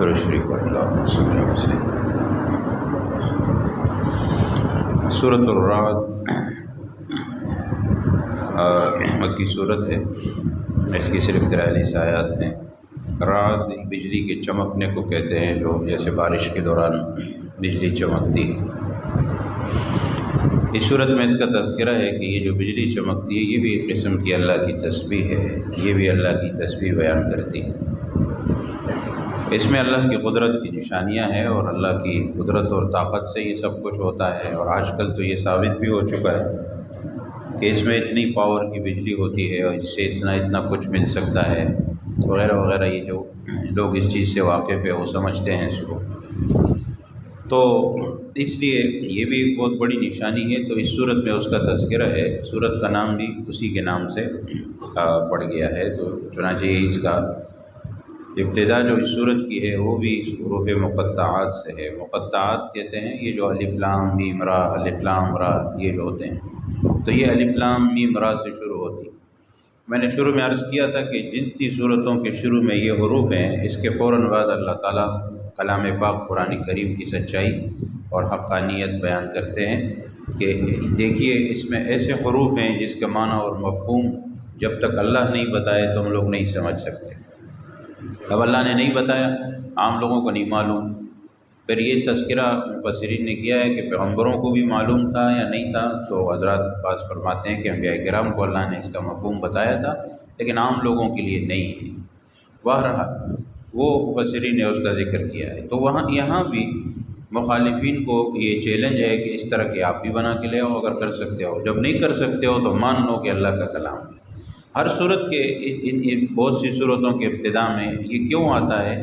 درود شریف پڑھ اللہ صلی اللہ علیہ وسلم۔ سورۃ الرعد مکی صورت ہے، اس کی صرف 43 آیات ہیں۔ رعد بجلی کے چمکنے کو کہتے ہیں، جو جیسے بارش کے دوران بجلی چمکتی ہے۔ اس صورت میں اس کا تذکرہ ہے کہ یہ جو بجلی چمکتی ہے یہ بھی ایک قسم کی اللہ کی تسبیح ہے، یہ بھی اللہ کی تسبیح بیان کرتی ہے۔ اس میں اللہ کی قدرت کی نشانیاں ہیں، اور اللہ کی قدرت اور طاقت سے یہ سب کچھ ہوتا ہے۔ اور آج کل تو یہ ثابت بھی ہو چکا ہے کہ اس میں اتنی پاور کی بجلی ہوتی ہے اور اس سے اتنا کچھ مل سکتا ہے وغیرہ وغیرہ۔ یہ جو لوگ اس چیز سے واقف ہے وہ سمجھتے ہیں اس کو، تو اس لیے یہ بھی ایک بہت بڑی نشانی ہے۔ تو اس صورت میں اس کا تذکرہ ہے، صورت کا نام بھی اسی کے نام سے پڑ گیا ہے۔ تو چنانچہ اس کا ابتدا جو اس صورت کی ہے وہ بھی حروف مقطعات سے ہے۔ مقطعات کہتے ہیں یہ جو الف لام میم را، الف لام را یہ جو ہوتے ہیں، تو یہ الف لام میم را سے شروع ہوتی ہے۔ میں نے شروع میں عرض کیا تھا کہ جتنی صورتوں کے شروع میں یہ حروف ہیں، اس کے فوراً بعد اللہ تعالیٰ کلام پاک قرآن کریم کی سچائی اور حقانیت بیان کرتے ہیں کہ دیکھیے اس میں ایسے حروف ہیں جس کا معنی اور مفہوم جب تک اللہ نہیں بتائے تو ہم لوگ نہیں سمجھ سکتے۔ اب اللہ نے نہیں بتایا، عام لوگوں کو نہیں معلوم۔ پھر یہ تذکرہ مفسرین نے کیا ہے کہ پیغمبروں کو بھی معلوم تھا یا نہیں تھا، تو حضرات بعض فرماتے ہیں کہ انبیاء کرام کو اللہ نے اس کا مفہوم بتایا تھا لیکن عام لوگوں کے لیے نہیں ہے۔ بہرحال وہ مفسرین نے اس کا ذکر کیا ہے۔ تو یہاں بھی مخالفین کو یہ چیلنج ہے کہ اس طرح کے آپ بھی بنا کے لے آؤ اگر کر سکتے ہو، جب نہیں کر سکتے ہو تو مان لو کہ اللہ کا کلام ہے۔ ہر صورت کے ان بہت سی صورتوں کے ابتدا میں یہ کیوں آتا ہے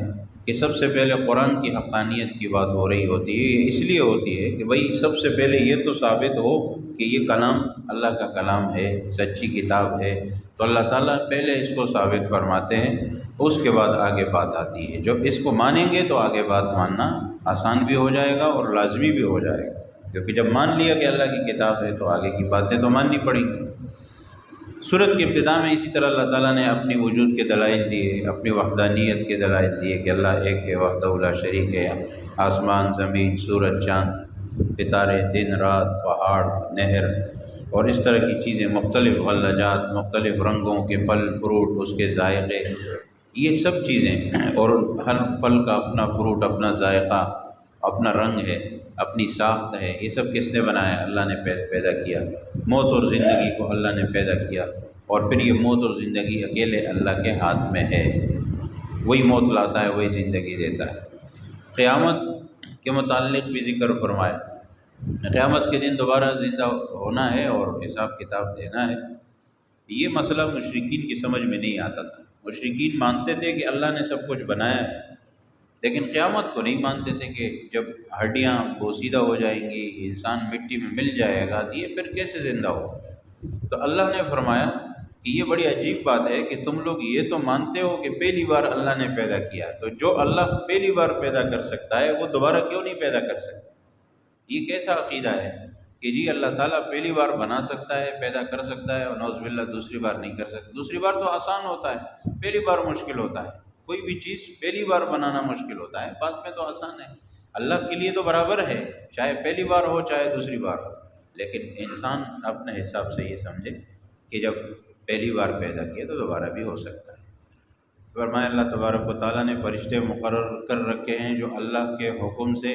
کہ سب سے پہلے قرآن کی حقانیت کی بات ہو رہی ہوتی ہے۔ یہ اس لیے ہوتی ہے کہ بھئی سب سے پہلے یہ تو ثابت ہو کہ یہ کلام اللہ کا کلام ہے، سچی کتاب ہے، تو اللہ تعالیٰ پہلے اس کو ثابت فرماتے ہیں، اس کے بعد آگے بات آتی ہے۔ جب اس کو مانیں گے تو آگے بات ماننا آسان بھی ہو جائے گا اور لازمی بھی ہو جائے گا، کیونکہ جب مان لیا کہ اللہ کی کتاب ہے تو آگے کی باتیں تو ماننی پڑیں گی۔ سورت کی ابتدا میں اسی طرح اللہ تعالیٰ نے اپنی وجود کے دلائل دیے، اپنی وحدانیت کے دلائل دیے کہ اللہ ایک ہے، وحدہ لا شریک ہے۔ آسمان، زمین، سورج، چاند، ستارے، دن رات، پہاڑ، نہر اور اس طرح کی چیزیں، مختلف غلجات، مختلف رنگوں کے پھل فروٹ، اس کے ذائقے، یہ سب چیزیں، اور ہر پھل کا اپنا فروٹ، اپنا ذائقہ، اپنا رنگ ہے، اپنی ساخت ہے، یہ سب کس نے بنایا؟ اللہ نے پیدا کیا۔ موت اور زندگی کو اللہ نے پیدا کیا، اور پھر یہ موت اور زندگی اکیلے اللہ کے ہاتھ میں ہے۔ وہی موت لاتا ہے، وہی زندگی دیتا ہے۔ قیامت کے متعلق بھی ذکر فرمایا، قیامت کے دن دوبارہ زندہ ہونا ہے اور حساب کتاب دینا ہے۔ یہ مسئلہ مشرکین کی سمجھ میں نہیں آتا تھا۔ مشرکین مانتے تھے کہ اللہ نے سب کچھ بنایا ہے، لیکن قیامت کو نہیں مانتے تھے کہ جب ہڈیاں بوسیدہ ہو جائیں گی، انسان مٹی میں مل جائے گا، تو یہ پھر کیسے زندہ ہو؟ تو اللہ نے فرمایا کہ یہ بڑی عجیب بات ہے کہ تم لوگ یہ تو مانتے ہو کہ پہلی بار اللہ نے پیدا کیا، تو جو اللہ پہلی بار پیدا کر سکتا ہے وہ دوبارہ کیوں نہیں پیدا کر سکتا؟ یہ کیسا عقیدہ ہے کہ جی اللہ تعالیٰ پہلی بار بنا سکتا ہے، پیدا کر سکتا ہے، اور نعوذ باللہ دوسری بار نہیں کر سکتا؟ دوسری بار تو آسان ہوتا ہے، پہلی بار مشکل ہوتا ہے۔ کوئی بھی چیز پہلی بار بنانا مشکل ہوتا ہے، بعد میں تو آسان ہے۔ اللہ کے لیے تو برابر ہے، چاہے پہلی بار ہو چاہے دوسری بار ہو، لیکن انسان اپنے حساب سے یہ سمجھے کہ جب پہلی بار پیدا کیا تو دوبارہ بھی ہو سکتا ہے۔ فرمایا اللہ تبارک و تعالیٰ نے فرشتے مقرر کر رکھے ہیں جو اللہ کے حکم سے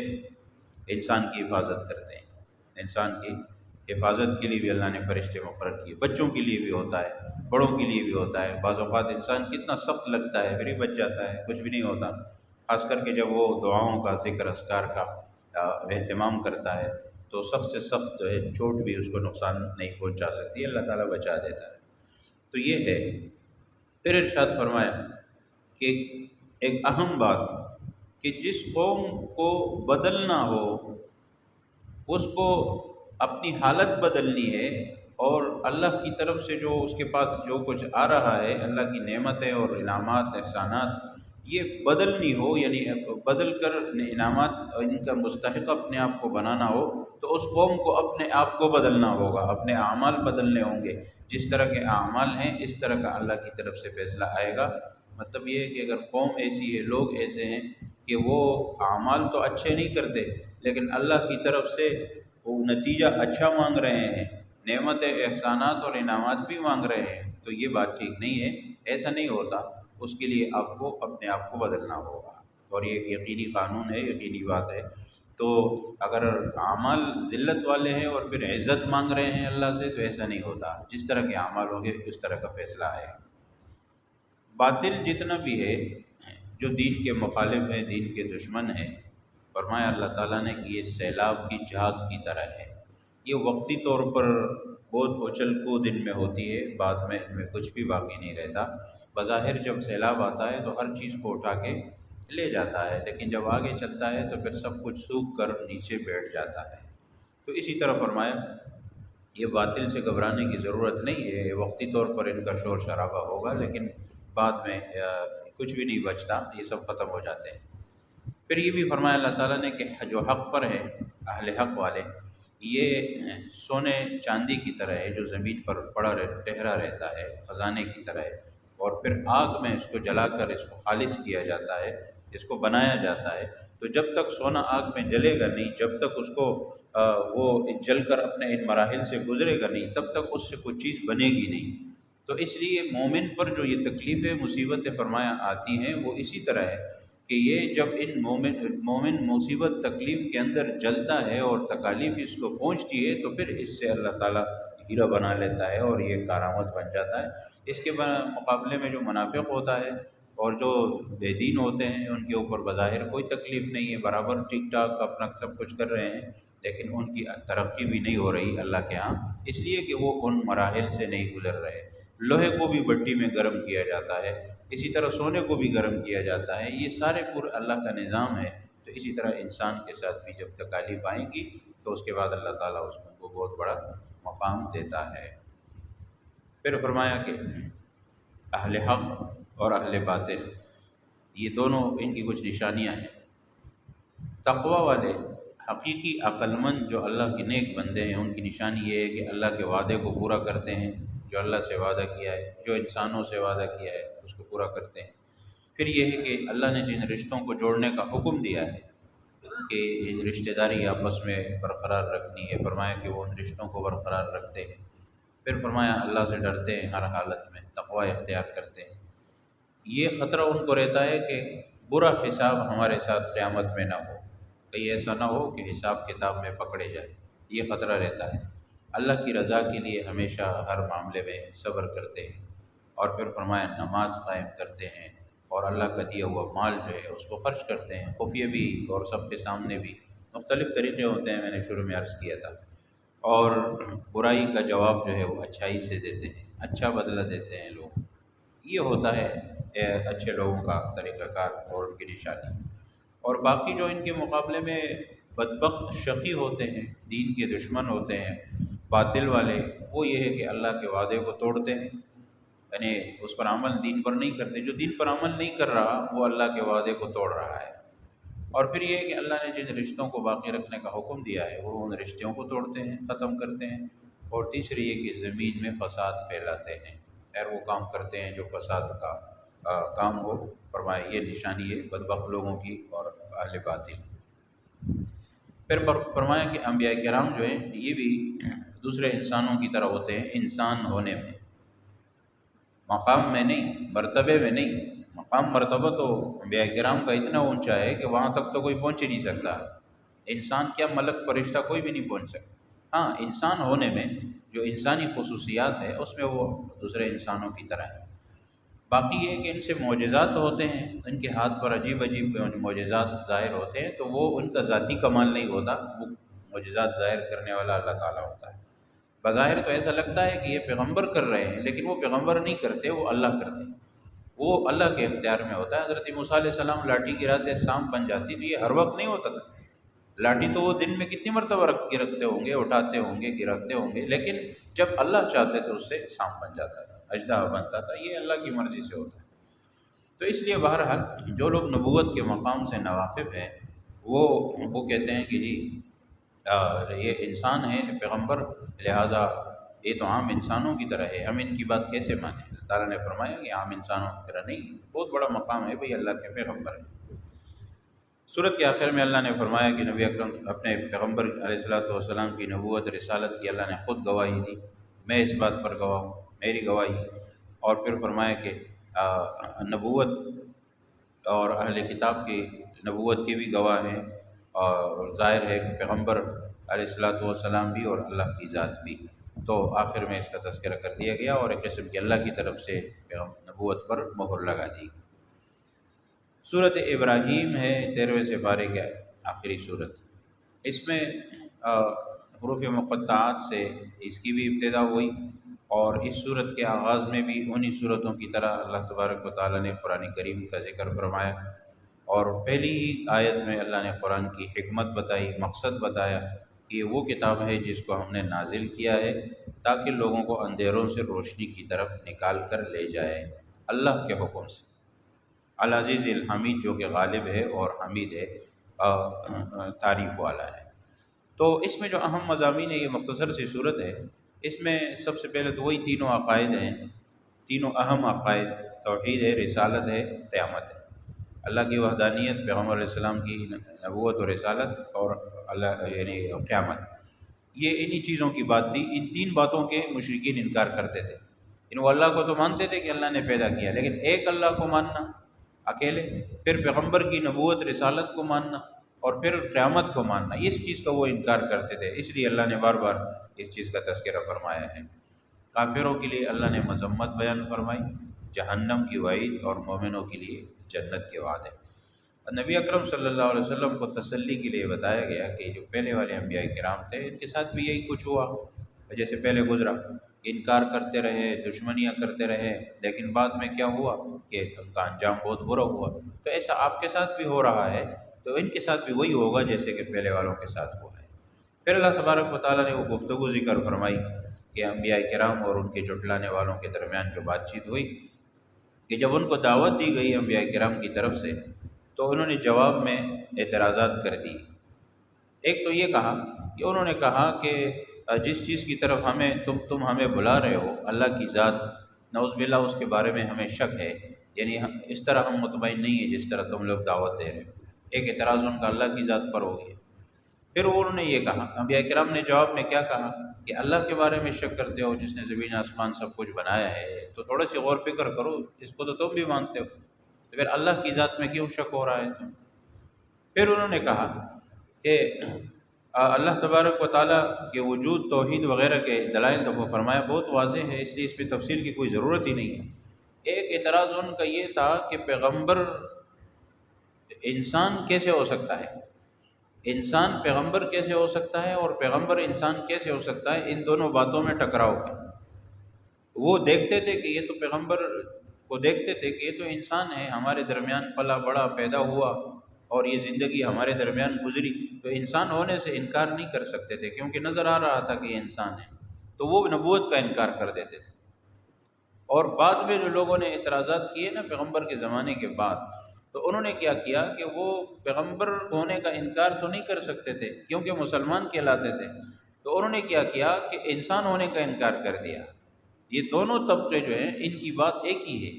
انسان کی حفاظت کرتے ہیں۔ انسان کی حفاظت کے لیے بھی اللہ نے فرشتے مقرر کیے۔ بچوں کے لیے بھی ہوتا ہے، بڑوں کے لیے بھی ہوتا ہے۔ بعض اوقات انسان کتنا سخت لگتا ہے پھر ہی بچ جاتا ہے، کچھ بھی نہیں ہوتا، خاص کر کے جب وہ دعاؤں کا، ذکر اذکار کا اہتمام کرتا ہے تو سخت سے سخت جو ہے چوٹ بھی اس کو نقصان نہیں پہنچا سکتی، اللہ تعالیٰ بچا دیتا ہے۔ تو یہ ہے۔ پھر ارشاد فرمایا کہ ایک اہم بات کہ جس قوم کو بدلنا ہو اس کو اپنی حالت بدلنی ہے، اور اللہ کی طرف سے جو اس کے پاس جو کچھ آ رہا ہے، اللہ کی نعمتیں اور انعامات، احسانات، یہ بدلنی ہو، یعنی بدل کر انعامات ان کا مستحق اپنے آپ کو بنانا ہو، تو اس قوم کو اپنے آپ کو بدلنا ہوگا، اپنے اعمال بدلنے ہوں گے۔ جس طرح کے اعمال ہیں اس طرح کا اللہ کی طرف سے فیصلہ آئے گا۔ مطلب یہ ہے کہ اگر قوم ایسی ہے، لوگ ایسے ہیں کہ وہ اعمال تو اچھے نہیں کرتے لیکن اللہ کی طرف سے وہ نتیجہ اچھا مانگ رہے ہیں، نعمت احسانات اور انعامات بھی مانگ رہے ہیں، تو یہ بات ٹھیک نہیں ہے، ایسا نہیں ہوتا۔ اس کے لیے آپ کو اپنے آپ کو بدلنا ہوگا، اور یہ یقینی قانون ہے، یقینی بات ہے۔ تو اگر اعمال ذلت والے ہیں اور پھر عزت مانگ رہے ہیں اللہ سے، تو ایسا نہیں ہوتا، جس طرح کے اعمال ہوں گے اس طرح کا فیصلہ ہے۔ باطل جتنا بھی ہے جو دین کے مخالف ہے، دین کے دشمن ہے، فرمایا اللہ تعالیٰ نے کہ یہ سیلاب کی جھاگ کی طرح ہے، یہ وقتی طور پر بہت اچھل کود ان میں ہوتی ہے، بعد میں ان میں کچھ بھی باقی نہیں رہتا۔ بظاہر جب سیلاب آتا ہے تو ہر چیز کو اٹھا کے لے جاتا ہے، لیکن جب آگے چلتا ہے تو پھر سب کچھ سوکھ کر نیچے بیٹھ جاتا ہے۔ تو اسی طرح فرمایا یہ باطل سے گھبرانے کی ضرورت نہیں ہے، یہ وقتی طور پر ان کا شور شرابہ ہوگا، لیکن بعد میں کچھ بھی نہیں بچتا، یہ سب ختم ہو جاتے ہیں۔ پھر یہ بھی فرمایا اللہ تعالیٰ نے کہ جو حق پر ہے، اہل حق والے، یہ سونے چاندی کی طرح ہے جو زمین پر پڑا ٹہرا رہتا ہے، خزانے کی طرح ہے، اور پھر آگ میں اس کو جلا کر اس کو خالص کیا جاتا ہے، اس کو بنایا جاتا ہے۔ تو جب تک سونا آگ میں جلے گا نہیں، جب تک اس کو وہ جل کر اپنے ان مراحل سے گزرے گا نہیں، تب تک اس سے کوئی چیز بنے گی نہیں۔ تو اس لیے مومن پر جو یہ تکلیفیں مصیبتیں فرمایا آتی ہیں وہ اسی طرح ہے کہ یہ جب ان مومن مصیبت تکلیف کے اندر جلتا ہے اور تکالیف اس کو پہنچتی ہے، تو پھر اس سے اللہ تعالیٰ ہیرا بنا لیتا ہے اور یہ کارآمد بن جاتا ہے۔ اس کے مقابلے میں جو منافق ہوتا ہے اور جو بے دین ہوتے ہیں، ان کے اوپر بظاہر کوئی تکلیف نہیں ہے، برابر ٹھیک ٹھاک اپنا سب کچھ کر رہے ہیں، لیکن ان کی ترقی بھی نہیں ہو رہی اللہ کے ہاں، اس لیے کہ وہ ان مراحل سے نہیں گزر رہے۔ لوہے کو بھی بٹی میں گرم کیا جاتا ہے، اسی طرح سونے کو بھی گرم کیا جاتا ہے، یہ سارے پورے اللہ کا نظام ہے۔ تو اسی طرح انسان کے ساتھ بھی جب تکالیف آئیں گی تو اس کے بعد اللہ تعالیٰ اس کو بہت بڑا مقام دیتا ہے۔ پھر فرمایا کہ اہل حق اور اہل باطل، یہ دونوں ان کی کچھ نشانیاں ہیں۔ تقوی والے، حقیقی عقل مند جو اللہ کے نیک بندے ہیں، ان کی نشانی یہ ہے کہ اللہ کے وعدے کو پورا کرتے ہیں، جو اللہ سے وعدہ کیا ہے، جو انسانوں سے وعدہ کیا ہے اس کو پورا کرتے ہیں۔ پھر یہ ہے کہ اللہ نے جن رشتوں کو جوڑنے کا حکم دیا ہے کہ یہ رشتہ داری آپس میں برقرار رکھنی ہے، فرمایا کہ وہ ان رشتوں کو برقرار رکھتے ہیں۔ پھر فرمایا اللہ سے ڈرتے ہیں، ہر حالت میں تقوی اختیار کرتے ہیں۔ یہ خطرہ ان کو رہتا ہے کہ برا حساب ہمارے ساتھ قیامت میں نہ ہو، کہیں ایسا نہ ہو کہ حساب کتاب میں پکڑے جائے، یہ خطرہ رہتا ہے۔ اللہ کی رضا کے لیے ہمیشہ ہر معاملے میں صبر کرتے ہیں، اور پھر فرمایا نماز قائم کرتے ہیں، اور اللہ کا دیا ہوا مال جو ہے اس کو خرچ کرتے ہیں، خفیہ بھی اور سب کے سامنے بھی۔ مختلف طریقے ہوتے ہیں، میں نے شروع میں عرض کیا تھا۔ اور برائی کا جواب جو ہے وہ اچھائی سے دیتے ہیں، اچھا بدلہ دیتے ہیں لوگ، یہ ہوتا ہے اچھے لوگوں کا طریقہ کار اور ان کی نشانی۔ اور باقی جو ان کے مقابلے میں بدبخت شقی ہوتے ہیں، دین کے دشمن ہوتے ہیں، باطل والے، وہ یہ ہے کہ اللہ کے وعدے کو توڑتے ہیں، یعنی اس پر عمل دین پر نہیں کرتے۔ جو دین پر عمل نہیں کر رہا وہ اللہ کے وعدے کو توڑ رہا ہے۔ اور پھر یہ ہے کہ اللہ نے جن رشتوں کو باقی رکھنے کا حکم دیا ہے وہ ان رشتوں کو توڑتے ہیں، ختم کرتے ہیں۔ اور تیسری یہ کہ زمین میں فساد پھیلاتے ہیں، خیر وہ کام کرتے ہیں جو فساد کا کام ہو، فرمایا یہ نشانی ہے بدبخت لوگوں کی اور اہل باطل۔ پھر فرمایا کہ انبیاء کرام جو ہیں یہ بھی دوسرے انسانوں کی طرح ہوتے ہیں، انسان ہونے میں، مقام میں نہیں، مرتبے میں نہیں۔ مقام مرتبہ تو انبیاء کرام کا اتنا اونچا ہے کہ وہاں تک تو کوئی پہنچ ہی نہیں سکتا، انسان کیا ملک فرشتہ کوئی بھی نہیں پہنچ سکتا۔ ہاں انسان ہونے میں جو انسانی خصوصیات ہے اس میں وہ دوسرے انسانوں کی طرح ہے۔ باقی یہ کہ ان سے معجزات ہوتے ہیں، ان کے ہاتھ پر عجیب عجیب معجزات ظاہر ہوتے ہیں، تو وہ ان کا ذاتی کمال نہیں ہوتا، وہ معجزات ظاہر کرنے والا اللہ تعالیٰ ہوتا ہے۔ بظاہر تو ایسا لگتا ہے کہ یہ پیغمبر کر رہے ہیں، لیکن وہ پیغمبر نہیں کرتے، وہ اللہ کرتے ہیں، وہ اللہ کے اختیار میں ہوتا ہے۔ حضرت موسیٰ علیہ السلام لاٹھی گراتے سانپ بن جاتی، تو یہ ہر وقت نہیں ہوتا تھا، لاٹھی تو وہ دن میں کتنی مرتبہ رکھتے ہوں گے، اٹھاتے ہوں گے، گراتے ہوں گے، لیکن جب اللہ چاہتے تو اس سے سانپ بن جاتا تھا، اژدہا بنتا تھا، یہ اللہ کی مرضی سے ہوتا ہے۔ تو اس لیے بہرحال جو لوگ نبوت کے مقام سے ناواقف ہیں وہ کہتے ہیں کہ جی یہ انسان ہے پیغمبر، لہٰذا یہ تو عام انسانوں کی طرح ہے، ہم ان کی بات کیسے مانیں؟ اللہ تعالیٰ نے فرمایا کہ عام انسانوں کی طرح نہیں، بہت بڑا مقام ہے بھئی، اللہ کے پیغمبر ہیں۔ سورت کے آخر میں اللہ نے فرمایا کہ نبی اکرم اپنے پیغمبر علیہ الصلوۃ والسلام کی نبوت رسالت کی اللہ نے خود گواہی دی، میں اس بات پر گواہ ہوں، میری گواہی۔ اور پھر فرمایا کہ نبوت اور اہل کتاب کی نبوت کے بھی گواہ ہیں، اور ظاہر ہے کہ پیغمبر علیہ الصلوۃ والسلام بھی اور اللہ کی ذات بھی۔ تو آخر میں اس کا تذکرہ کر دیا گیا اور ایک قسم کی اللہ کی طرف سے نبوت پر مہر لگا دی۔ سورت ابراہیم ہے 13ویں سپارے کے آخری صورت۔ اس میں حروف مقطعات سے اس کی بھی ابتدا ہوئی، اور اس صورت کے آغاز میں بھی انہی صورتوں کی طرح اللہ تبارک و تعالیٰ نے قرآن کریم کا ذکر فرمایا، اور پہلی ہی آیت میں اللہ نے قرآن کی حکمت بتائی، مقصد بتایا کہ یہ وہ کتاب ہے جس کو ہم نے نازل کیا ہے تاکہ لوگوں کو اندھیروں سے روشنی کی طرف نکال کر لے جائے اللہ کے حکم سے۔ العزیز الحمید، جو کہ غالب ہے اور حمید ہے، تعریف والا ہے۔ تو اس میں جو اہم مضامین ہے، یہ مختصر سی صورت ہے، اس میں سب سے پہلے تو وہی تینوں عقائد ہیں، تینوں اہم عقائد، توحید ہے، رسالت ہے، قیامت ہے۔ اللہ کی وحدانیت، پیغمبر علیہ السلام کی نبوت و رسالت، اور اللہ یعنی قیامت، یہ انہی چیزوں کی بات تھی۔ ان تین باتوں کے مشرکین انکار کرتے تھے۔ وہ اللہ کو تو مانتے تھے کہ اللہ نے پیدا کیا، لیکن ایک اللہ کو ماننا اکیلے، پھر پیغمبر کی نبوت رسالت کو ماننا، اور پھر قیامت کو ماننا، اس چیز کا وہ انکار کرتے تھے۔ اس لیے اللہ نے بار بار اس چیز کا تذکرہ فرمایا ہے۔ کافروں کے لیے اللہ نے مذمت بیان فرمائی، جہنم کی وعید، اور مومنوں کے لیے جنت کے وعدے۔ نبی اکرم صلی اللہ علیہ وسلم کو تسلی کے لیے بتایا گیا کہ جو پہلے والے انبیاء کرام تھے ان کے ساتھ بھی یہی کچھ ہوا، جیسے پہلے گزرا، انکار کرتے رہے، دشمنیاں کرتے رہے، لیکن بعد میں کیا ہوا کہ ان کا انجام بہت برا ہوا۔ تو ایسا آپ کے ساتھ بھی ہو رہا ہے، تو ان کے ساتھ بھی وہی ہوگا جیسے کہ پہلے والوں کے ساتھ ہوا ہے۔ پھر اللہ تبارک و تعالیٰ نے وہ گفتگو ذکر فرمائی کہ انبیاء کرام اور ان کے جھٹلانے والوں کے درمیان جو بات چیت ہوئی، کہ جب ان کو دعوت دی گئی انبیاء کرام کی طرف سے، تو انہوں نے جواب میں اعتراضات کر دی۔ ایک تو یہ کہا کہ انہوں نے کہا کہ جس چیز کی طرف تم ہمیں بلا رہے ہو، اللہ کی ذات، نعوذ باللہ اس کے بارے میں ہمیں شک ہے، یعنی اس طرح ہم مطمئن نہیں ہیں جس طرح تم لوگ دعوت دے رہے ہو۔ ایک اعتراض ان کا اللہ کی ذات پر ہو گیا۔ پھر انہوں نے یہ کہا، انبیاء کرام نے جواب میں کیا کہا کہ اللہ کے بارے میں شک کرتے ہو جس نے زمین آسمان سب کچھ بنایا ہے، تو تھوڑا سی غور فکر کرو، اس کو تو تم بھی مانتے ہو، تو پھر اللہ کی ذات میں کیوں شک ہو رہا ہے تم؟ پھر انہوں نے کہا کہ اللہ تبارک و تعالیٰ کے وجود، توحید وغیرہ کے دلائل تو وہ فرمایا بہت واضح ہے، اس لیے اس پہ تفصیل کی کوئی ضرورت ہی نہیں ہے۔ ایک اعتراض ان کا یہ تھا کہ پیغمبر انسان کیسے ہو سکتا ہے، انسان پیغمبر کیسے ہو سکتا ہے، اور پیغمبر انسان کیسے ہو سکتا ہے، ان دونوں باتوں میں ٹکراؤ ہے۔ وہ دیکھتے تھے کہ یہ تو پیغمبر کو دیکھتے تھے کہ یہ تو انسان ہے، ہمارے درمیان پلا بڑا، پیدا ہوا، اور یہ زندگی ہمارے درمیان گزری، تو انسان ہونے سے انکار نہیں کر سکتے تھے کیونکہ نظر آ رہا تھا کہ یہ انسان ہے، تو وہ نبوت کا انکار کر دیتے تھے۔ اور بعد میں جو لوگوں نے اعتراضات کیے نا پیغمبر کے زمانے کے بعد، تو انہوں نے کیا کیا کہ وہ پیغمبر ہونے کا انکار تو نہیں کر سکتے تھے کیونکہ مسلمان کہلاتے تھے، تو انہوں نے کیا کیا کہ انسان ہونے کا انکار کر دیا۔ یہ دونوں طبقے جو ہیں ان کی بات ایک ہی ہے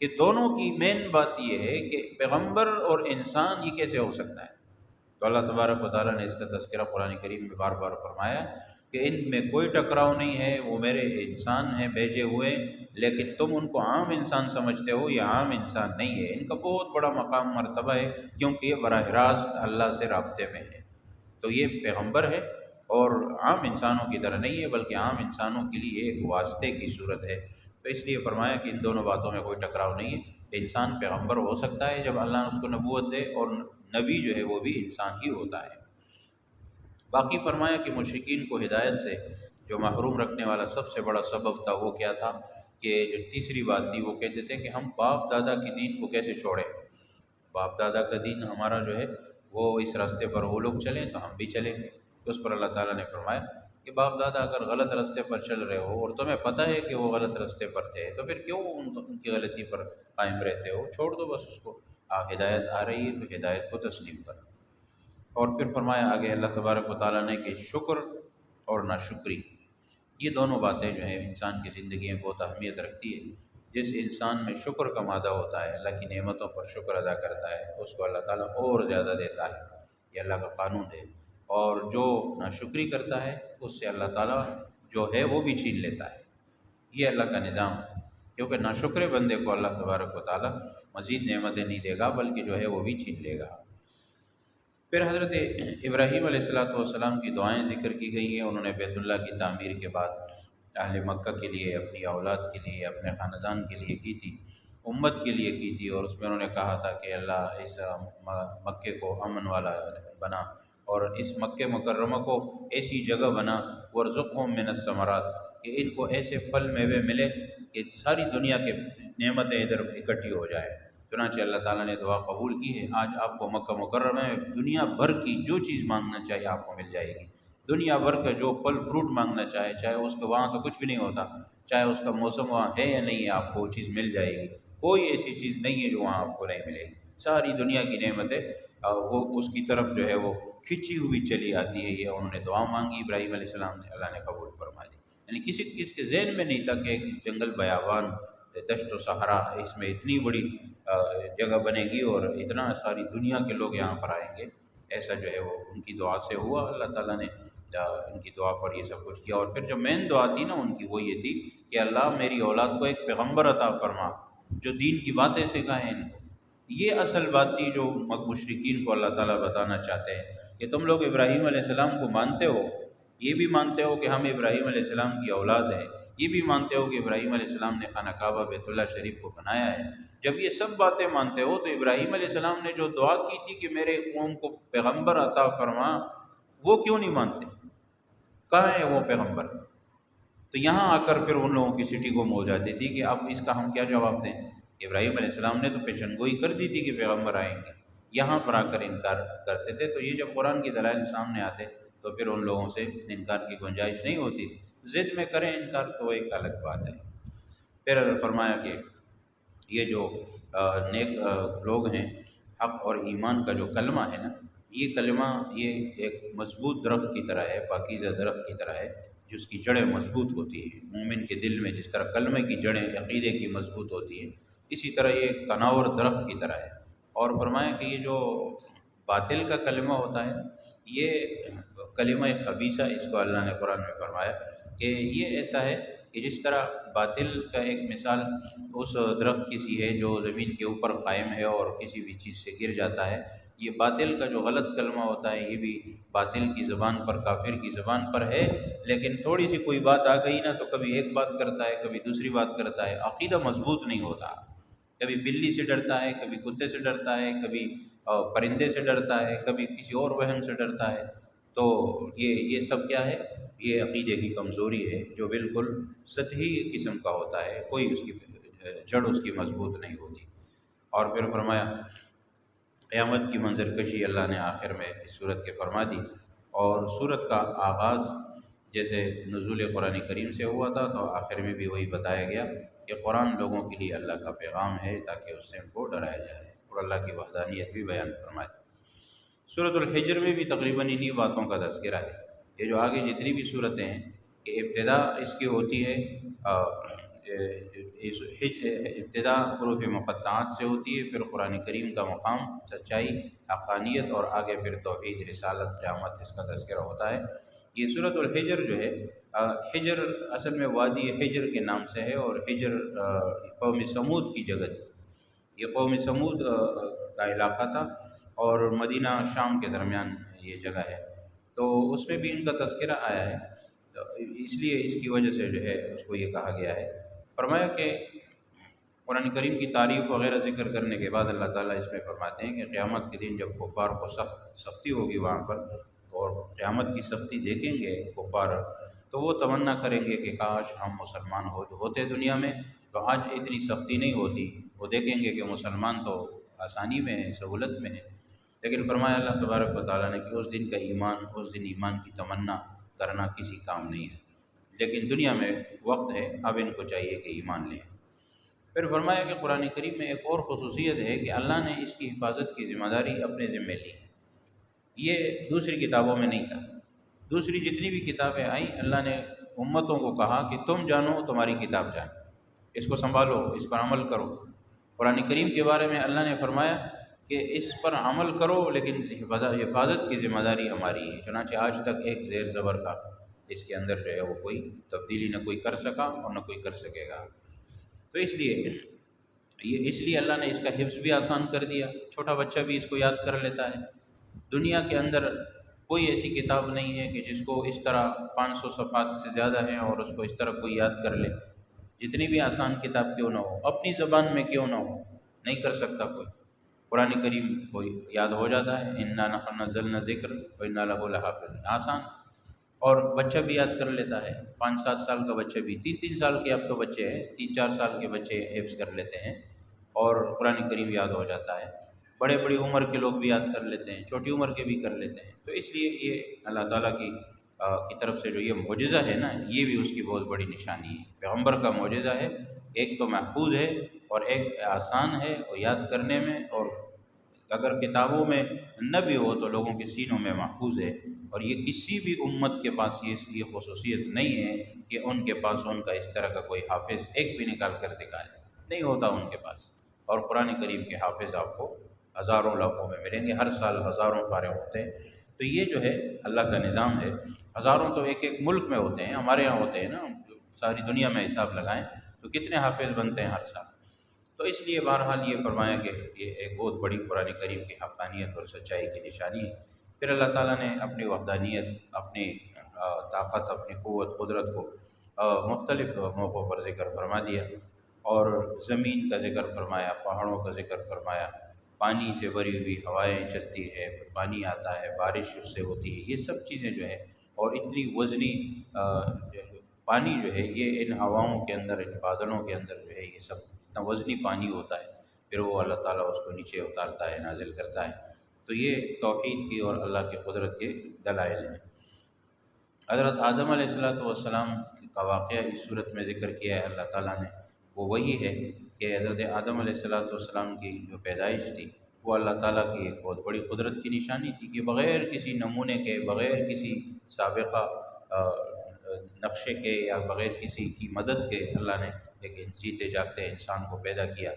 کہ دونوں کی مین بات یہ ہے کہ پیغمبر اور انسان یہ کیسے ہو سکتا ہے۔ تو اللہ تبارک و تعالیٰ نے اس کا تذکرہ قرآن کریم میں بار بار فرمایا کہ ان میں کوئی ٹکراؤ نہیں ہے، وہ میرے انسان ہیں بھیجے ہوئے، لیکن تم ان کو عام انسان سمجھتے ہو، یہ عام انسان نہیں ہے، ان کا بہت بڑا مقام مرتبہ ہے کیونکہ یہ براہ راست اللہ سے رابطے میں ہے۔ تو یہ پیغمبر ہے اور عام انسانوں کی طرح نہیں ہے، بلکہ عام انسانوں کے لیے ایک واسطے کی صورت ہے۔ تو اس لیے فرمایا کہ ان دونوں باتوں میں کوئی ٹکراؤ نہیں ہے، انسان پیغمبر ہو سکتا ہے جب اللہ نے اس کو نبوت دے، اور نبی جو ہے وہ بھی انسان ہی ہوتا ہے۔ باقی فرمایا کہ مشرکین کو ہدایت سے جو محروم رکھنے والا سب سے بڑا سبب تھا وہ کیا تھا، کہ جو تیسری بات تھی وہ کہتے تھے کہ ہم باپ دادا کی دین کو کیسے چھوڑیں، باپ دادا کا دین ہمارا جو ہے وہ اس راستے پر وہ لوگ چلیں تو ہم بھی چلیں گے۔ تو اس پر اللہ تعالیٰ نے فرمایا کہ باپ دادا اگر غلط راستے پر چل رہے ہو اور تمہیں پتہ ہے کہ وہ غلط راستے پر تھے، تو پھر کیوں ان کی غلطی پر قائم رہتے ہو، چھوڑ دو بس اس کو، ہدایت آ رہی ہے تو ہدایت کو تسلیم کرو۔ اور پھر فرمایا آگے اللہ تبارک و تعالیٰ نے کہ شکر اور ناشکری، یہ دونوں باتیں جو ہیں انسان کی زندگی میں بہت اہمیت رکھتی ہے۔ جس انسان میں شکر کا مادہ ہوتا ہے، اللہ کی نعمتوں پر شکر ادا کرتا ہے، اس کو اللہ تعالیٰ اور زیادہ دیتا ہے، یہ اللہ کا قانون ہے۔ اور جو ناشکری کرتا ہے اس سے اللہ تعالیٰ جو ہے وہ بھی چھین لیتا ہے، یہ اللہ کا نظام ہے، کیونکہ ناشکر بندے کو اللہ تبارک و تعالیٰ مزید نعمتیں نہیں دے گا بلکہ جو ہے وہ بھی چھین لے گا۔ پھر حضرت ابراہیم علیہ السلام کی دعائیں ذکر کی گئی ہیں۔ انہوں نے بیت اللہ کی تعمیر کے بعد اہل مکہ کے لیے، اپنی اولاد کے لیے، اپنے خاندان کے لیے کی تھی، امت کے لیے کی تھی، اور اس میں انہوں نے کہا تھا کہ اللہ اس مکے کو امن والا بنا، اور اس مکہ مکرمہ کو ایسی جگہ بنا وارزقہم من الثمرات کہ ان کو ایسے پھل میوے ملے کہ ساری دنیا کے نعمتیں ادھر اکٹھی ہو جائے۔ چنانچہ اللہ تعالیٰ نے دعا قبول کی ہے، آج آپ کو مکہ مکرمہ میں دنیا بھر کی جو چیز مانگنا چاہیے آپ کو مل جائے گی۔ دنیا بھر کا جو پھل فروٹ مانگنا چاہے اس کا وہاں تو کچھ بھی نہیں ہوتا، چاہے اس کا موسم وہاں ہے یا نہیں ہے، آپ کو وہ چیز مل جائے گی۔ کوئی ایسی چیز نہیں ہے جو وہاں آپ کو نہیں ملے گی، ساری دنیا کی نعمتیں وہ اس کی طرف جو ہے وہ کھنچی ہوئی چلی آتی ہے۔ یہ انہوں نے دعا مانگی ابراہیم علیہ السلام نے، اللہ نے قبول فرما دی۔ یعنی کسی کے ذہن میں نہیں تھا کہ ایک جنگل بیابان، دشت و صحرا، اس میں اتنی بڑی جگہ بنے گی اور اتنا ساری دنیا کے لوگ یہاں پر آئیں گے۔ ایسا جو ہے وہ ان کی دعا سے ہوا، اللہ تعالیٰ نے ان کی دعا پر یہ سب کچھ کیا۔ اور پھر جو مین دعا تھی نا ان کی، وہ یہ تھی کہ اللہ میری اولاد کو ایک پیغمبر عطا فرما جو دین کی باتیں سکھائیں ان کو۔ یہ اصل بات تھی جو مشرکین کو اللہ تعالیٰ بتانا چاہتے ہیں کہ تم لوگ ابراہیم علیہ السلام کو مانتے ہو، یہ بھی مانتے ہو کہ ہم ابراہیم علیہ السلام کی اولاد ہیں، یہ بھی مانتے ہو کہ ابراہیم علیہ السلام نے خانہ کعبہ بیت اللہ شریف کو بنایا ہے۔ جب یہ سب باتیں مانتے ہو تو ابراہیم علیہ السلام نے جو دعا کی تھی کہ میرے قوم کو پیغمبر عطا فرما، وہ کیوں نہیں مانتے؟ کہاں ہے وہ پیغمبر؟ تو یہاں آ کر پھر ان لوگوں کی سٹی گم ہو جاتی تھی کہ اب اس کا ہم کیا جواب دیں؟ ابراہیم علیہ السلام نے تو پیشن گوئی کر دی تھی کہ پیغمبر آئیں گے، یہاں پر آ کر انکار کرتے تھے۔ تو یہ جب قرآن کی دلائل سامنے آتے تو پھر ان لوگوں سے انکار کی گنجائش نہیں ہوتی، ضد میں کریں انکار تو وہ ایک الگ بات ہے۔ پھر فرمایا کہ یہ جو نیک لوگ ہیں، حق اور ایمان کا جو کلمہ ہے نا، یہ کلمہ یہ ایک مضبوط درخت کی طرح ہے، پاکیزہ درخت کی طرح ہے جس کی جڑیں مضبوط ہوتی ہیں۔ مومن کے دل میں جس طرح کلمے کی جڑیں عقیدے کی مضبوط ہوتی ہیں، اسی طرح یہ ایک تناور درخت کی طرح ہے۔ اور فرمایا کہ یہ جو باطل کا کلمہ ہوتا ہے، یہ کلمہ خبیثہ، اس کو اللہ نے قرآن میں فرمایا کہ یہ ایسا ہے کہ جس طرح باطل کا ایک مثال اس درخت کی سی ہے جو زمین کے اوپر قائم ہے اور کسی بھی چیز سے گر جاتا ہے، یہ باطل کا جو غلط کلمہ ہوتا ہے یہ بھی باطل کی زبان پر، کافر کی زبان پر ہے، لیکن تھوڑی سی کوئی بات آ گئی نا تو کبھی ایک بات کرتا ہے، کبھی دوسری بات کرتا ہے، عقیدہ مضبوط نہیں ہوتا۔ کبھی بلی سے ڈرتا ہے، کبھی کتے سے ڈرتا ہے، کبھی پرندے سے ڈرتا ہے، کبھی کسی اور وہم سے ڈرتا ہے۔ تو یہ سب کیا ہے؟ یہ عقیدے کی کمزوری ہے جو بالکل سطحی قسم کا ہوتا ہے، کوئی اس کی جڑ اس کی مضبوط نہیں ہوتی۔ اور پھر فرمایا قیامت کی منظر کشی اللہ نے آخر میں اس صورت کے فرما دی، اور صورت کا آغاز جیسے نزول قرآن کریم سے ہوا تھا تو آخر میں بھی وہی بتایا گیا کہ قرآن لوگوں کے لیے اللہ کا پیغام ہے تاکہ اس سے ان کو ڈرایا جائے اور اللہ کی وحدانیت بھی بیان فرمائے۔ سورۃ الحجر میں بھی تقریباً انہی باتوں کا تذکرہ ہے۔ یہ جو آگے جتنی بھی صورتیں ہیں کہ ابتدا اس کی ہوتی ہے ابتدا حروف مقطعات سے ہوتی ہے، پھر قرآن کریم کا مقام، سچائی، حقانیت، اور آگے پھر توحید، رسالت، قیامت، اس کا تذکرہ ہوتا ہے۔ یہ سورۃ الحجر جو ہے، حجر اصل میں وادی حجر کے نام سے ہے، اور حجر قوم سمود کی جگہ تھی۔ یہ قوم سمود کا علاقہ تھا اور مدینہ شام کے درمیان یہ جگہ ہے، تو اس میں بھی ان کا تذکرہ آیا ہے، تو اس لیے اس کی وجہ سے جو ہے اس کو یہ کہا گیا ہے۔ فرمایا کہ قرآن کریم کی تعریف وغیرہ ذکر کرنے کے بعد اللہ تعالیٰ اس میں فرماتے ہیں کہ قیامت کے دن جب کفار کو سختی ہوگی وہاں پر، اور قیامت کی سختی دیکھیں گے کفار، تو وہ تمنا کریں گے کہ کاش ہم مسلمان ہوتے دنیا میں تو آج اتنی سختی نہیں ہوتی۔ وہ دیکھیں گے کہ مسلمان تو آسانی میں ہے، سہولت میں ہے، لیکن فرمایا اللہ تبارک و تعالیٰ نے کہ اس دن کا ایمان، اس دن ایمان کی تمنا کرنا کسی کام نہیں ہے، لیکن دنیا میں وقت ہے، اب ان کو چاہیے کہ ایمان لیں۔ پھر فرمایا کہ قرآن کریم میں ایک اور خصوصیت ہے کہ اللہ نے اس کی حفاظت کی ذمہ داری اپنے ذمے لی ہے، یہ دوسری کتابوں میں نہیں تھا۔ دوسری جتنی بھی کتابیں آئیں اللہ نے امتوں کو کہا کہ تم جانو تمہاری کتاب جانے، اس کو سنبھالو، اس پر عمل کرو۔ قرآن کریم کے بارے میں اللہ نے فرمایا کہ اس پر عمل کرو لیکن حفاظت کی ذمہ داری ہماری ہے۔ چنانچہ آج تک ایک زیر زبر کا اس کے اندر جو ہے وہ کوئی تبدیلی نہ کوئی کر سکا اور نہ کوئی کر سکے گا۔ تو اس لیے اللہ نے اس کا حفظ بھی آسان کر دیا، چھوٹا بچہ بھی اس کو یاد کر لیتا ہے۔ دنیا کے اندر کوئی ایسی کتاب نہیں ہے کہ جس کو اس طرح 500 صفحات سے زیادہ ہیں اور اس کو اس طرح کوئی یاد کر لے، جتنی بھی آسان کتاب کیوں نہ ہو، اپنی زبان میں کیوں نہ ہو، نہیں کر سکتا کوئی۔ قرآن کریم کو یاد ہو جاتا ہے، انا نحن نزلنا ذکر وانا لہ لحافظ، آسان، اور بچہ بھی یاد کر لیتا ہے۔ 5-7 سال کا بچہ بھی، 3 سال کے اب تو بچے ہیں، 3-4 سال کے بچے حفظ کر لیتے ہیں اور قرآن کریم یاد ہو جاتا ہے۔ بڑی عمر کے لوگ بھی یاد کر لیتے ہیں، چھوٹی عمر کے بھی کر لیتے ہیں۔ تو اس لیے یہ اللہ تعالیٰ کی طرف سے جو یہ معجزہ ہے نا، یہ بھی اس کی بہت بڑی نشانی ہے۔ پیغمبر کا معجزہ ہے، ایک تو محفوظ ہے اور ایک آسان ہے اور یاد کرنے میں، اور اگر کتابوں میں نہ بھی ہو تو لوگوں کے سینوں میں محفوظ ہے۔ اور یہ کسی بھی امت کے پاس یہ خصوصیت نہیں ہے کہ ان کے پاس ان کا اس طرح کا کوئی حافظ ایک بھی نکال کر دکھائے، نہیں ہوتا ان کے پاس۔ اور قرآن کریم کے حافظ آپ کو ہزاروں لاکھوں میں ملیں گے، ہر سال ہزاروں پارے ہوتے ہیں۔ تو یہ جو ہے اللہ کا نظام ہے۔ ہزاروں تو ایک ملک میں ہوتے ہیں، ہمارے یہاں ہوتے ہیں نا، ساری دنیا میں حساب لگائیں تو کتنے حافظ بنتے ہیں ہر سال۔ تو اس لیے بہرحال یہ فرمایا کہ یہ ایک بہت بڑی قرآن کریم کی حقانیت اور سچائی کی نشانی ہے۔ پھر اللہ تعالیٰ نے اپنی وحدانیت، اپنی طاقت، اپنی قوت، قدرت کو مختلف موقعوں پر ذکر فرما دیا، اور زمین کا ذکر فرمایا، پہاڑوں کا ذکر فرمایا، پانی سے بھری ہوئی ہوائیں چلتی ہے، پانی آتا ہے، بارش اس سے ہوتی ہے، یہ سب چیزیں جو ہے، اور اتنی وزنی پانی جو ہے، یہ ان ہواؤں کے اندر، ان بادلوں کے اندر جو ہے، یہ سب اتنا وزنی پانی ہوتا ہے، پھر وہ اللہ تعالیٰ اس کو نیچے اتارتا ہے، نازل کرتا ہے۔ تو یہ توحید کی اور اللہ کی قدرت کے دلائل ہیں۔ حضرت آدم علیہ السلام کا واقعہ اس صورت میں ذکر کیا ہے اللہ تعالیٰ نے، وہ وہی ہے کہ حضرت آدم علیہ السلام کی جو پیدائش تھی وہ اللہ تعالیٰ کی ایک بہت بڑی قدرت کی نشانی تھی کہ بغیر کسی نمونے کے، بغیر کسی سابقہ نقشے کے یا بغیر کسی کی مدد کے اللہ نے ایک جیتے جاگتے انسان کو پیدا کیا،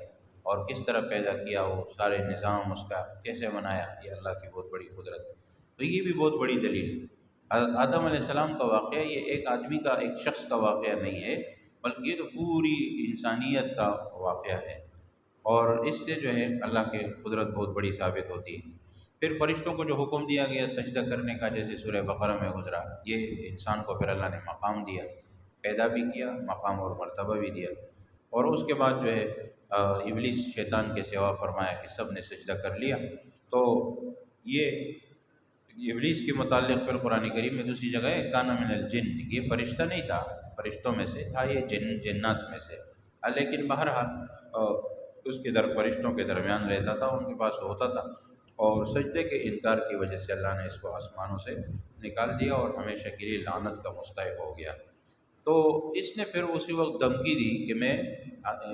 اور کس طرح پیدا کیا، وہ سارے نظام اس کا کیسے بنایا، یہ اللہ کی بہت بڑی قدرت ہے۔ تو یہ بھی بہت بڑی دلیل ہے۔ حضرت آدم علیہ السلام کا واقعہ یہ ایک آدمی کا، ایک شخص کا واقعہ نہیں ہے، بلکہ یہ تو پوری انسانیت کا واقعہ ہے، اور اس سے جو ہے اللہ کی قدرت بہت بڑی ثابت ہوتی ہے۔ پھر فرشتوں کو جو حکم دیا گیا سجدہ کرنے کا، جیسے سورہ بقرہ میں گزرا، یہ انسان کو پھر اللہ نے مقام دیا، پیدا بھی کیا، مقام اور مرتبہ بھی دیا، اور اس کے بعد جو ہے ابلیس شیطان کے سوا فرمایا کہ سب نے سجدہ کر لیا۔ تو یہ ابلیس کے متعلق پھر قرآن کریم میں دوسری جگہ ہے، کان من الجن، یہ فرشتہ نہیں تھا، فرشتوں میں سے تھا، یہ جنات میں سے، لیکن بہرحال اس کے فرشتوں کے درمیان رہتا تھا، ان کے پاس ہوتا تھا، اور سجدے کے انکار کی وجہ سے اللہ نے اس کو آسمانوں سے نکال دیا اور ہمیشہ کے لیے لعنت کا مستحق ہو گیا۔ تو اس نے پھر اسی وقت دھمکی دی کہ میں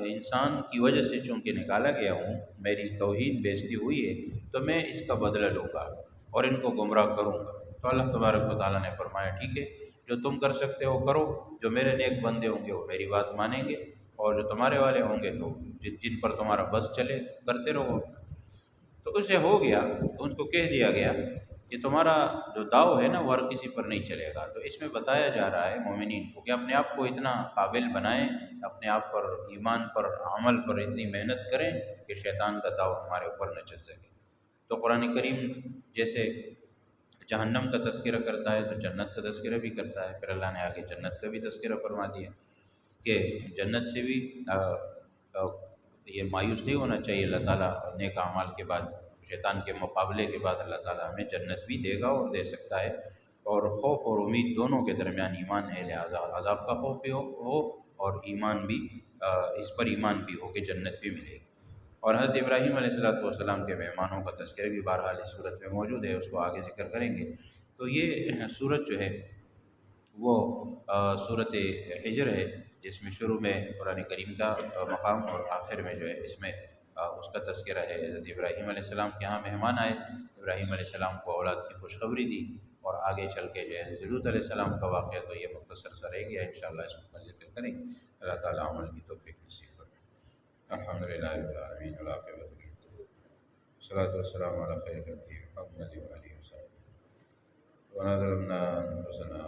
انسان کی وجہ سے چونکہ نکالا گیا ہوں، میری توہین بیزتی ہوئی ہے، تو میں اس کا بدلہ لوں گا اور ان کو گمراہ کروں گا۔ تو اللہ تبارک و تعالیٰ نے فرمایا ٹھیک ہے، جو تم کر سکتے ہو کرو، جو میرے نیک بندے ہوں گے وہ میری بات مانیں گے، اور جو تمہارے والے ہوں گے تو جن پر تمہارا بس چلے کرتے رہو۔ تو اسے ہو گیا، تو ان کو کہہ دیا گیا کہ تمہارا جو داؤ ہے نا وہ ہر کسی پر نہیں چلے گا۔ تو اس میں بتایا جا رہا ہے مومنین کو کہ اپنے آپ کو اتنا قابل بنائیں، اپنے آپ پر، ایمان پر، عمل پر اتنی محنت کریں کہ شیطان کا داؤ ہمارے اوپر نہ چل سکے۔ تو قرآن کریم جیسے جہنم کا تذکرہ کرتا ہے تو جنت کا تذکرہ بھی کرتا ہے، پھر اللہ نے آگے جنت کا بھی تذکرہ فرما دیا کہ جنت سے بھی یہ مایوس نہیں ہونا چاہیے، اللہ تعالیٰ نیک اعمال کے بعد، شیطان کے مقابلے کے بعد اللہ تعالیٰ ہمیں جنت بھی دے گا اور دے سکتا ہے، اور خوف اور امید دونوں کے درمیان ایمان ہے، لہٰذا عذاب کا خوف بھی ہو اور ایمان بھی، اس پر ایمان بھی ہو کہ جنت بھی ملے گی۔ اور حضرت ابراہیم علیہ السلام کے مہمانوں کا تذکرہ بھی بہرحال اس صورت میں موجود ہے، اس کو آگے ذکر کریں گے۔ تو یہ صورت جو ہے وہ صورت حجر ہے، جس میں شروع میں قرآن کریم کا مقام اور آخر میں جو ہے اس میں اس کا تذکرہ ہے۔ حضرت ابراہیم علیہ السلام کے ہاں مہمان آئے، ابراہیم علیہ السلام کو اولاد کی خوشخبری دی، اور آگے چل کے جو ہے حضرت علیہ السلام کا واقعہ تو یہ مختصر سا رہ گیا، انشاءاللہ اس کا ذکر کریں گے۔ اللہ تعالیٰ عمل کی توفیق نصیب کرے۔ الحمدللہ رب العالمین والعاقبۃ للمتقین والصلاۃ والسلام علی خیر خلقہ محمد وآلہ وصحبہ ونظرنا انفسنا